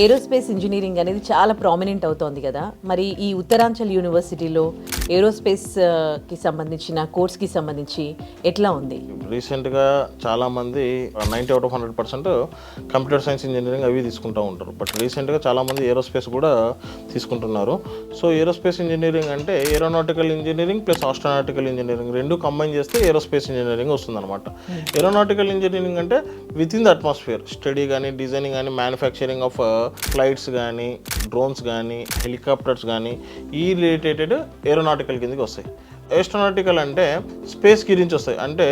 Aerospace engineering అనేది చాలా prominent అవుతోంది కదా. మరి ఈ ఉత్తరాంచల్ యూనివర్సిటీలో ఏరోస్పేస్కి సంబంధించిన కోర్స్కి సంబంధించి ఎట్లా ఉంది? రీసెంట్గా చాలామంది 90/100% కంప్యూటర్ సైన్స్ ఇంజనీరింగ్ అవి తీసుకుంటూ ఉంటారు. బట్ రీసెంట్గా చాలామంది ఏరోస్పేస్ కూడా తీసుకుంటున్నారు. సో ఏరోస్పేస్ ఇంజనీరింగ్ అంటే aeronautical engineering plus astronautical engineering రెండు కంబైన్ చేస్తే ఏరోస్పేస్ ఇంజనీరింగ్ వస్తుందన్నమాట. ఏరోనాటికల్ ఇంజనీరింగ్ అంటే with in the atmosphere study కానీ, డిజైనింగ్ కానీ, మ్యానుఫ్యాక్చరింగ్ ఆఫ్ ఫ్లైట్స్ కానీ, డ్రోన్స్ కానీ, హెలికాప్టర్స్ కానీ ఈ రిలేటెడ్ ఏరోనాటికల్ కిందకి వస్తాయి. ఏస్ట్రోనాటికల్ అంటే స్పేస్ గురించి వస్తాయి. అంటే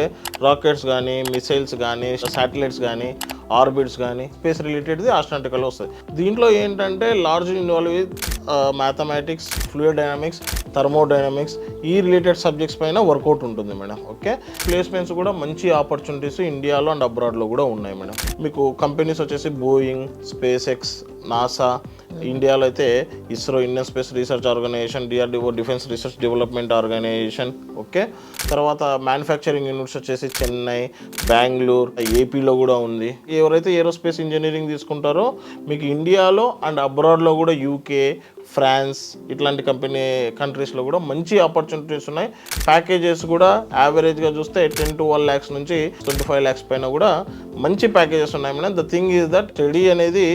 రాకెట్స్ కానీ, మిసైల్స్ కానీ, శాటిలైట్స్ కానీ, ఆర్బిట్స్ కానీ స్పేస్ రిలేటెడ్ది ఆస్ట్రోనాటికల్ వస్తాయి. దీంట్లో ఏంటంటే large involve with mathematics, fluid dynamics, thermodynamics ఈ రిలేటెడ్ సబ్జెక్ట్స్ పైన వర్కౌట్ ఉంటుంది మేడం. ఓకే, ప్లేస్మెంట్స్ కూడా మంచి ఆపర్చునిటీస్ ఇండియాలో అండ్ అబ్రాడ్లో కూడా ఉన్నాయి మేడం. మీకు కంపెనీస్ వచ్చేసి బోయింగ్, స్పేస్ ఎక్స్, నాసా, ఇండియాలో అయితే ISRO, Indian space research organisation, DRDO defence research development organisation. Okay, తర్వాత మ్యానుఫ్యాక్చరింగ్ యూనిట్స్ వచ్చేసి చెన్నై, బెంగళూరు, ఏపీలో కూడా ఉంది. ఎవరైతే ఏరోస్పేస్ ఇంజనీరింగ్ తీసుకుంటారో మీకు ఇండియాలో అండ్ అబ్రాడ్లో కూడా యూకే, ఫ్రాన్స్ ఇట్లాంటి కంట్రీస్లో కూడా మంచి ఆపర్చునిటీస్ ఉన్నాయి. ప్యాకేజెస్ కూడా యావరేజ్గా చూస్తే 10 to 12 lakhs నుంచి 25 lakhs పైన కూడా మంచి ప్యాకేజెస్ ఉన్నాయి madam. The thing is that study అనేది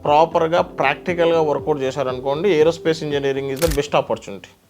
ప్రాపర్గా ప్రాక్టికల్గా వర్కౌట్ చేశారనుకోండి, aerospace engineering is the best opportunity.